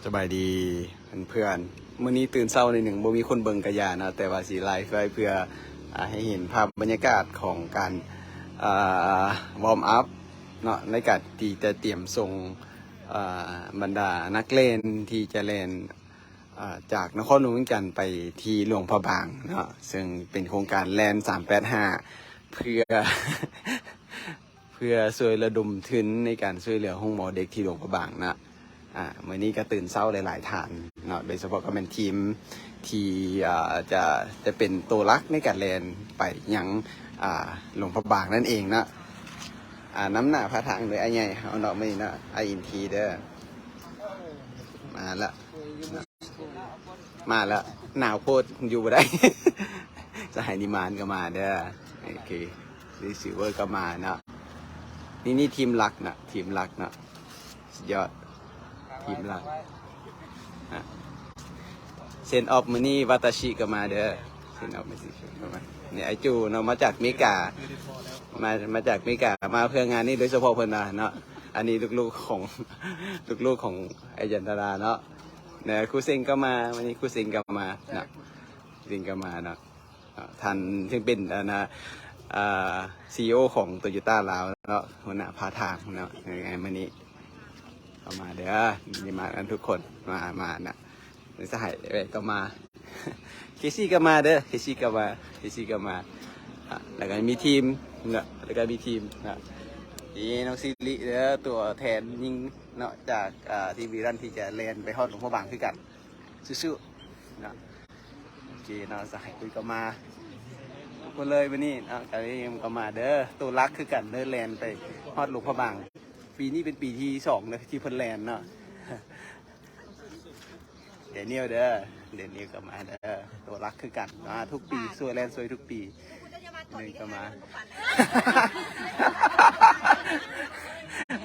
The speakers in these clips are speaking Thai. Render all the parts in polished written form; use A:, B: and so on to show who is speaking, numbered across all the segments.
A: สบายดีเพื่อนๆมื้อนี้ตื่นเช้าในหนึ่งบ่มีคนเบิ่งกะยานะแต่ว่าสิไลฟ์ไว้เพื่อให้เห็นภาพบรรยากาศของการวอร์มอัพเนาะในการที่จะเตรียมส่งบรรดานักเล่นที่จะเล่นจากนครหลวงเวียงจันทร์ไปที่หลวงพระบางเนาะซึ่งเป็นโครงการแลน385เพื่อ เพื่อช่วยระดมทุนในการช่วยเหลือห้องหมอเด็กที่หลวงพระบางนะมื่อนี้ก็ตื่นเช้าหลายๆฐานเนาะโดยเฉพาะก็เป็นทีมที่จะเป็นตัวรักในการเล่นไปยังหลวงพระบางนั่นเองนะน้ำหน้าพระทางเลยไอ้ใหญ่เอาดอกไม่นะไออินทีเด้อมาละมาแล้วหนาวโพดอยู่บ่ได้ จะให้นิมานก็มาเด้อโอเครีซิเวอร์ก็มาเนาะนี่ทีมหลักนะทีมหลักนะสุดยอดทีมหลักเซนออฟมือนี่วัตชิก็มาเด้อเซนออฟมือนี่ก็มาเนี่ยไอจูเนาะมาจากเมกามาจากเมกามาเพื่องานนี้โดยเฉพาะเพิ่นนะเนาะอันนี้ลูกๆของไอจันทราเนาะเนี่ยครูเซงก็มาวันนี้ครูเซงก็มาเนาะเซงก็มาเนาะท่านซึ่งเป็นCEO ของโตโยต้าลาวเนาะหัวหน้าพาทางเนาะยังไงมื้อนี้เข้ามาเด้อนี่มากันทุกคนมานะสหายก็มาเคซี่ก็มาเด้อเคซี่ก็มาแล้วก็มีทีมเนาะแล้วก็มีทีมนะนี่น้องซิริเด้อตัวแทนยิงเนาะจากทีวีรันที่จะเล่นไปฮอดหลวงพ่อบางคือกันสู้ๆเนาะโอเคเนาะสหายคุยก็มาคนเลยวันนี้การนี้ก็มาเด้อตัวรักคือกันเดินแลนไปฮอดหลวงพระบางปีนี้เป็นปีที่2เลยที่เพิ่นแลนเนาะเดนิเอลเด้อเดนิเอลก็มาเด้อตัวรักคือกันมาทุกปีสวยแลนสวยทุกปีนี่ก็มา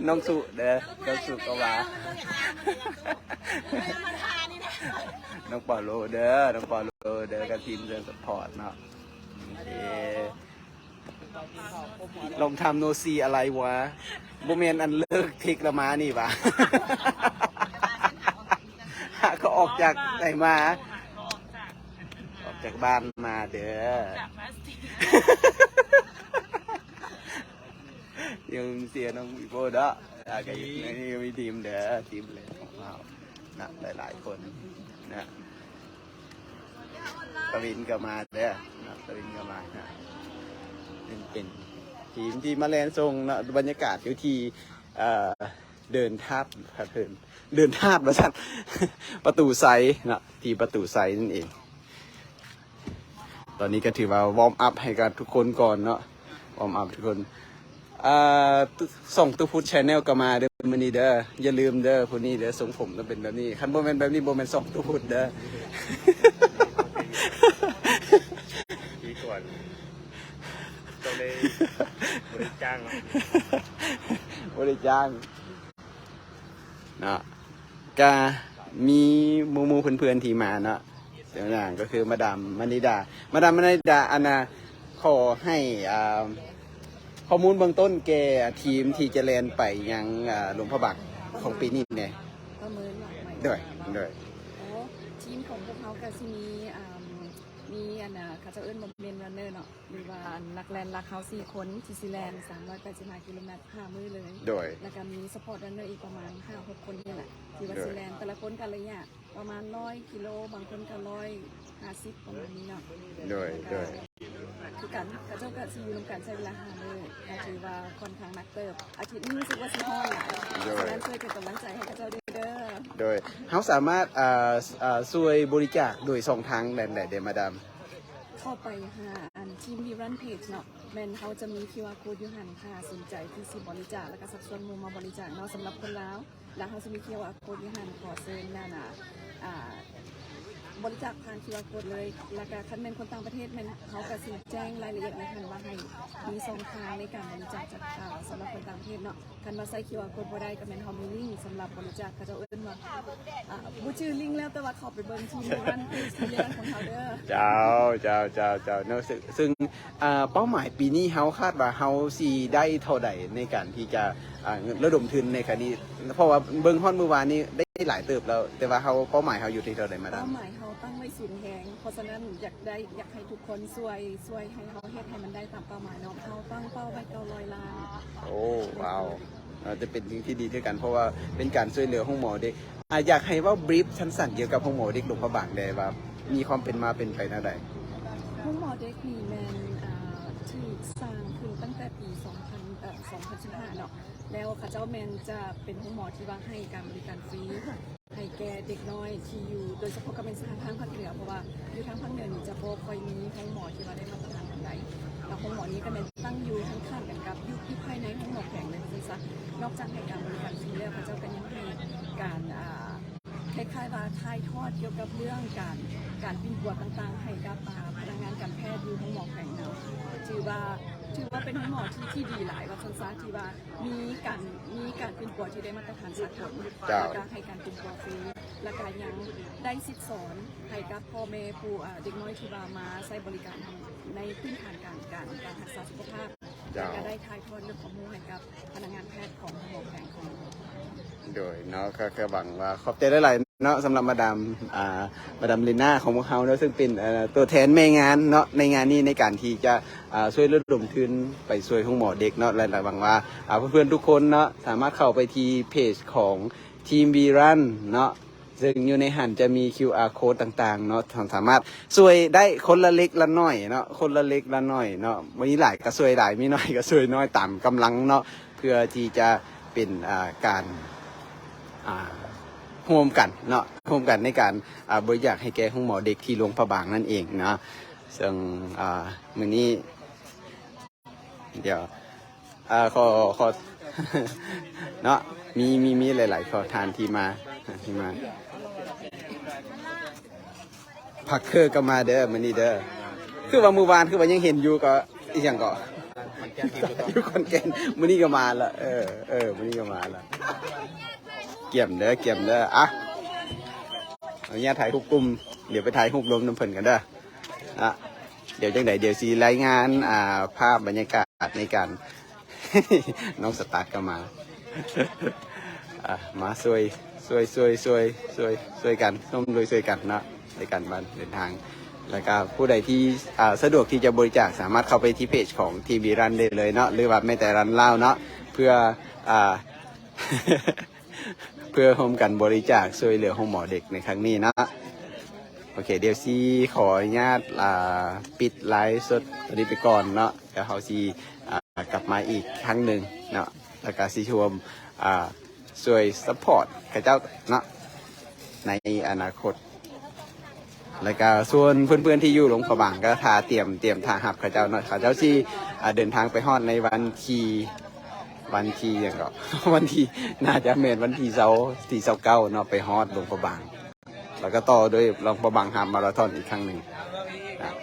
A: น้องสุเด้อน้องสุก็มาน้องปอโลเด้อน้องปอโลเด้อกับทีมเดินสปอร์ตเนาะลองทำโนซีอะไรวะโบเมนอันเลิกทิกละมานี่ปะ ก็ออกจากไหนมาออกจากบ้านมาเด้อยังเสียน้องอีโบเด้อก็นี่มีทีมเด้อทีมเลยของเรานะหลายๆคนนะกวินก็มาเด้อนะกวินก็มานะเป็นทีมที่มาแลนทรงนะบรรยากาศอยู่ที่เดินทาบเดินทาบมาสั่น ประตูไซนะที่ประตูไซนั่นเองตอนนี้ก็ถือว่าวอร์มอัพให้กับทุกคนก่อนเนาะวอร์มอัพทุกคนส่งตู้พุทธชาแนลก็มาเด้อมันนี่เด้ออย่าลืมเด้อคนนี้เด้อทรงผมต้องเป็นแบบนี้คันโบแมนแบบนี้โบแมนส่งตู้พุทธเด้อ
B: ปีก่อนก็เลยบริจ้างเนาะ
A: เนาะก็มีมูเพื่อนๆที่มาเนาะอย่างก็คือมาดามมณิดาอันน่ะขอให้ข้อมูลเบื้องต้นแกทีมที่จะแลนไปยังหลวงพระบางของปีนี้เนี่ย
C: ประเมินหลักใหม่
A: ด้วย
C: ทีมของพวกเขาก็จะมีอันน่ะเขาจะเอิ้นว่าเมนรันเนอร์เนาะหรือว่านักแลนรักเขา4 คนที่ซีแลน385 กิโลเมตร5 มื้อเลยแล้วก็มีสปอร์ตรันเนอร์อีกประมาณ 5-6 คนนี่แหละที่ว่าซีแลนแต่ละคนกันระยะประมาณ100 กิโลบางคนก็150ประมาณนี้เนาะ
A: ด้วย
C: คือกันเขาเจ้าก็ซีอยู่ร่วมกันใช้เวลา5 มื้อถือว่าค่อนข้างนักเติบอาทิตย์นี้รู้สึกว่าสิฮอดหลายฉะนั้นช่วยเป็นกำลังใจให้เขาเจ้าด้วยเด้อ
A: โดยเขาสามารถช่วยบริจาคโดย2 ทางแบบไหนเดมาดาม
C: เข้าไปหาทีมวีรันเพจเนาะแมนเขาจะมี QR Code อยู่หันค่ะสนใจที่สิบริจาคแล้วก็สักส่วนมูมาบริจาคเนาะสำหรับคนลาวแล้วเขาจะมี QR Code อยู่หันขอเชิญหน้าบริจาคผ่าน QR Code เลยแล้วก็คันเป็นคนต่างประเทศแมนเขาก็สิแจ้งรายละเอียดในคันว่าให้มี2 ทางในการบริจาคจากสำหรับคนต่างประเทศเนาะคันมาใส่ QR Code บ่ได้ก็แมนเขามีลิงก์สำหรับบริจาคเขาจะเอิ้นว่าบูชื่อลิงก์แล้วแต่ว่าเขาไปเบิ่งทีมวีรันเพจทีมวีรันของเขาเด้อ
A: เจ้าเนาะซึ่งเป้าหมายปีนี้เขาคาดว่าเขาสีได้เท่าใดในการที่จะระดมทุนในคดีเพราะว่าเบิ้งฮอนเมื่อวานนี้ได้ หลายเติบแล้ว แต่ว่าเขาเป้าหมายเขาอยู่ที่เท่าไหร่มาดาม
C: เป้าหมายเขาตั้งไว้สูงแหงเพราะฉะนั้นอยากให้ทุกคนช่วยให้เขาเฮ็ดให้มันได้ตามเป้าหมายเนาะเขาตั้งเป้าไว้900 ล้าน
A: โอ้ว้าวจะเป็นสิ่งที่ดีด้วยกันเพราะว่าเป็นการช่วยเหลือห้องหมอเด็กอยากให้ว่าบรีฟชั้นสั่นเกี่ยวกับห้องหมอเด็กหลวงพระบางได้ว่ามีความเป็นมาเป็นไปหน้าใด
C: ห้องหมอเด็กมีแมนที่สร้างขึ้นตั้งแต่ปี 2015 เนาะแล้วข้าเจ้าแมนจะเป็นห้องหมอที่ว่าให้การบริการฟรีให้แก่เด็กน้อยที่อยู่โดยเฉพาะก็เป็นทางภาคเหนือเพราะว่าอยู่ทางภาคเหนือนี่จะบ่ค่อยมีห้องหมอที่ว่าได้มาตรฐานอันใดแล้วห้องหมอนี้ก็เป็นตั้งอยู่ข้างๆกันกับอยู่ที่ภายในห้องหมอแข็งเลยคือซะนอกจากให้การบริการฟรีแล้วข้าเจ้าก็ยังให้การคล้ายๆว่าถ่ายทอดเกี่ยวกับเรื่องการปิ้นปวดต่างๆให้กับพนักงานการแพทย์อยู่ห้องหมอแข็งเนาะถือว่าเป็นห้องหมอที่ดีหลายว่าสันซาที่ว่ามีการปิ้นปวดที่ได้มาตรฐานสากลแล้วก็ให้การปิ้นปวดฟรีและก็ยังได้สิทธิสอนให้กับพ่อแม่ผู้เด็กน้อยที่ว่ามาใช้บริการในพื้นฐานการรักษาสุขภาพแล้วก็ได้ถ่ายทอดเรื่องข้อมูลให้กับพนักงานแพทย์ของห้องหมอแข็งของ
A: โดยเนาะก็หวังว่าขอบใจได้หลายเนาะสำหรับมาดามลิน่าของพวกเขาเนาะซึ่งเป็นตัวแทนแม่งานเนาะในงานนี้ในการที่จะช่วยระดมทุนไปช่วยห้องหมอเด็กเนาะและหวังว่าเพื่อนๆทุกคนเนาะสามารถเข้าไปที่เพจของทีมบีรันเนาะซึ่งอยู่ในหันจะมี QR code ต่างๆเนาะสามารถช่วยได้คนละเล็กละน้อยเนาะคนละเล็กละน้อยเนาะมีหลายก็ช่วยหลายมีน้อยก็ช่วยน้อยตามกำลังเนาะเพื่อที่จะเป็นการร่วมกันเนาะร่วมกันในการบริจาคให้แก่ห้องหมอเด็กที่หลวงพระบางนั่นเองนะซึ่งมื้อนี้เดี๋ยวขอ เนาะมีหลายๆขอทานที่มาพักเคอก็มาเด้อมื้อนี้เด้อคือว่าเมื่อวานคือว่ายังเห็นอยู่ก็อีหยังก็อยู่ขอนแก่นมื้อนี้ก็มาละมื้อนี้ก็มาละเกี่ยมเด้ออ่ะเอาเนี่ยถ่ายรูปกลุ่มเดี๋ยวไปถ่ายรูปรวมน้ำเพิ่นกันเด้อเดี๋ยวจังไดเดี๋ยวสิรายงานภาพบรรยากาศในการ น้องสตาร์ทก็มามาช่วยกันร่วมด้วยช่วยกันเนาะในการบ้านเดินทางแล้วก็ผู้ใดที่สะดวกที่จะบริจาคสามารถเข้าไปที่เพจของทีบีรันได้เลยเนาะหรือว่าไม่แต่รันเล่าเนาะเพื่อ เพื่อร่วมกันบริจาคช่วยเหลือห้องหมอเด็กในครั้งนี้นะโอเคเดี๋ยวซีขออนุญาตปิดไลฟ์สดตอนนี้ไปก่อนเนาะเดี๋ยวเขาซีกลับมาอีกครั้งหนึ่งเนาะแล้วก็ซีชวมช่วยซัพพอร์ตข้าเจ้าเนาะในอนาคตแล้วก็ส่วนเพื่อนๆที่อยู่หลวงพระบางก็เตรียมทางหับข้าเจ้าเนาะข้าเจ้าซีเดินทางไปฮอดในวันที่อย่างก็ วันที่น่าจะเมนวันที่29เนาะไปฮอดหลวงพระบางแล้วก็ต่อด้วยหลวงพระบางฮาล์ฟมาราธอนอีกครั้งหนึ่งนะ